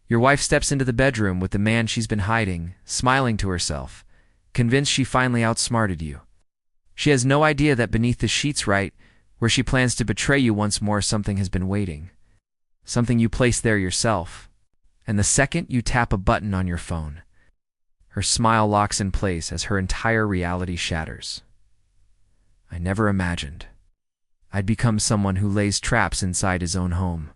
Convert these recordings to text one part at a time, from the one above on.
Your wife steps into the bedroom with the man she's been hiding, smiling to herself, convinced she finally outsmarted you. She has no idea that beneath the sheets right where she plans to betray you once more, something has been waiting. Something you placed there yourself. And the second you tap a button on your phone, her smile locks in place as her entire reality shatters. I never imagined I'd become someone who lays traps inside his own home.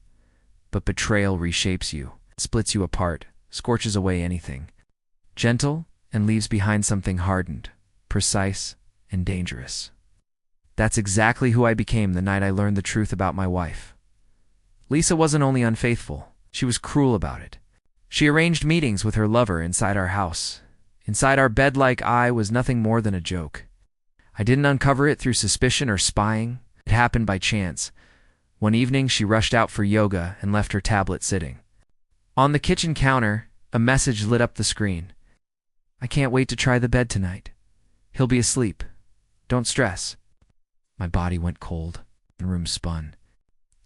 But betrayal reshapes you, splits you apart, scorches away anything gentle, and leaves behind something hardened, precise, and dangerous. That's exactly who I became the night I learned the truth about my wife. Lisa wasn't only unfaithful, she was cruel about it. She arranged meetings with her lover inside our house. Inside our bed, like I was nothing more than a joke. I didn't uncover it through suspicion or spying. It happened by chance. One evening, she rushed out for yoga and left her tablet sitting. On the kitchen counter, a message lit up the screen. "I can't wait to try the bed tonight. He'll be asleep. Don't stress." My body went cold. The room spun.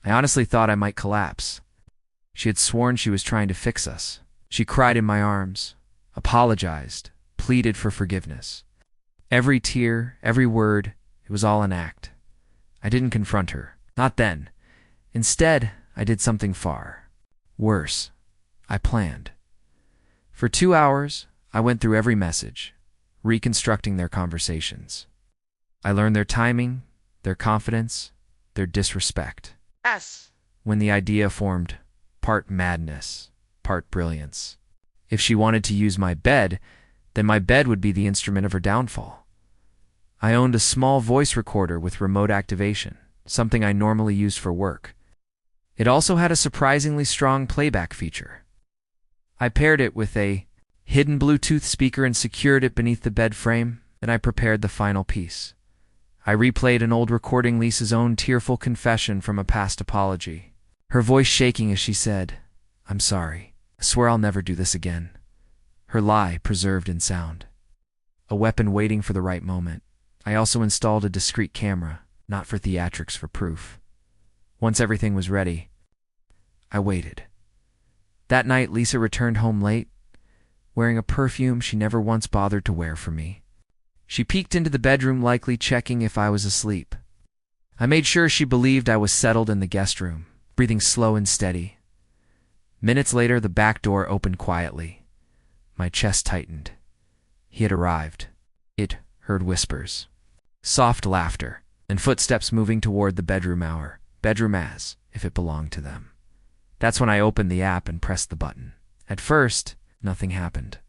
I honestly thought I might collapse. She had sworn she was trying to fix us. She cried in my arms, apologized, pleaded for forgiveness. Every tear, every word, it was all an act. I didn't confront her. Not then. Instead, I did something far worse. I planned. For 2 hours, I went through every message, reconstructing their conversations. I learned their timing, their confidence, their disrespect. Yes. When the idea formed, part madness, part brilliance. If she wanted to use my bed, then my bed would be the instrument of her downfall. I owned a small voice recorder with remote activation, something I normally used for work. It also had a surprisingly strong playback feature. I paired it with a hidden Bluetooth speaker and secured it beneath the bed frame, and I prepared the final piece. I replayed an old recording, Lisa's own tearful confession from a past apology, her voice shaking as she said, "I'm sorry. I swear I'll never do this again." Her lie preserved in sound. A weapon waiting for the right moment. I also installed a discreet camera, not for theatrics, for proof. Once everything was ready, I waited. That night, Lisa returned home late, wearing a perfume she never once bothered to wear for me. She peeked into the bedroom, likely checking if I was asleep. I made sure she believed I was settled in the guest room, breathing slow and steady. Minutes later, the back door opened quietly. My chest tightened. He had arrived. It heard whispers, soft laughter, and footsteps moving toward the bedroom as if it belonged to them. That's when I opened the app and pressed the button. At first, nothing happened.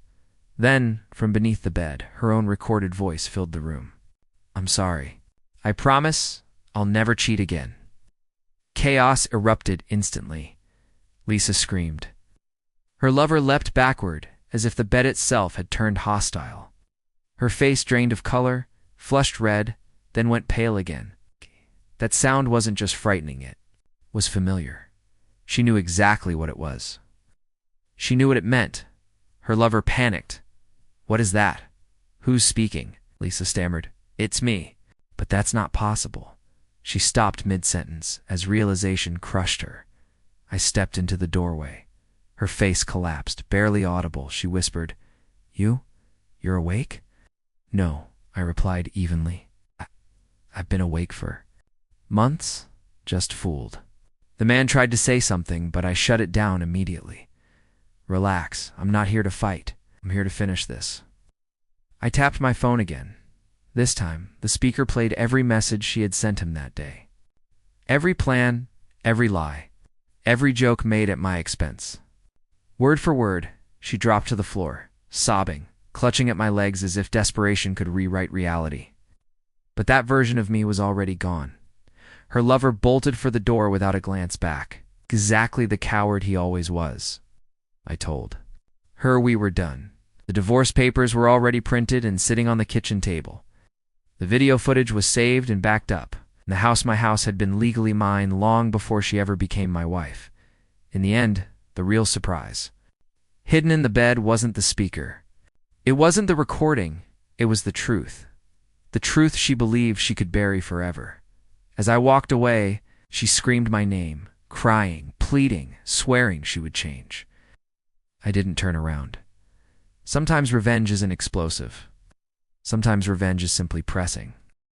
Then, from beneath the bed, her own recorded voice filled the room. "I'm sorry. I promise I'll never cheat again." Chaos erupted instantly. Lisa screamed. Her lover leapt backward, as if the bed itself had turned hostile. Her face drained of color, flushed red, then went pale again. That sound wasn't just frightening, it was familiar. She knew exactly what it was. She knew what it meant. Her lover panicked. "What is that? Who's speaking?" Lisa stammered. "It's me." But that's not possible. She stopped mid-sentence as realization crushed her. I stepped into the doorway. Her face collapsed, barely audible. She whispered, You're awake?" "No," I replied evenly. I've been awake for months, just fooled." The man tried to say something, but I shut it down immediately. "Relax, I'm not here to fight. I'm here to finish this." I tapped my phone again. This time, the speaker played every message she had sent him that day. Every plan, every lie, every joke made at my expense. Word for word, she dropped to the floor, sobbing, clutching at my legs as if desperation could rewrite reality. But that version of me was already gone. Her lover bolted for the door without a glance back. Exactly the coward he always was. I told her we were done. The divorce papers were already printed and sitting on the kitchen table. The video footage was saved and backed up. The house had been legally mine long before she ever became my wife. In the end, the real surprise. Hidden in the bed wasn't the speaker. It wasn't the recording. It was the truth. The truth she believed she could bury forever. As I walked away, she screamed my name, crying, pleading, swearing she would change. I didn't turn around. Sometimes revenge isn't explosive. Sometimes revenge is simply pressing.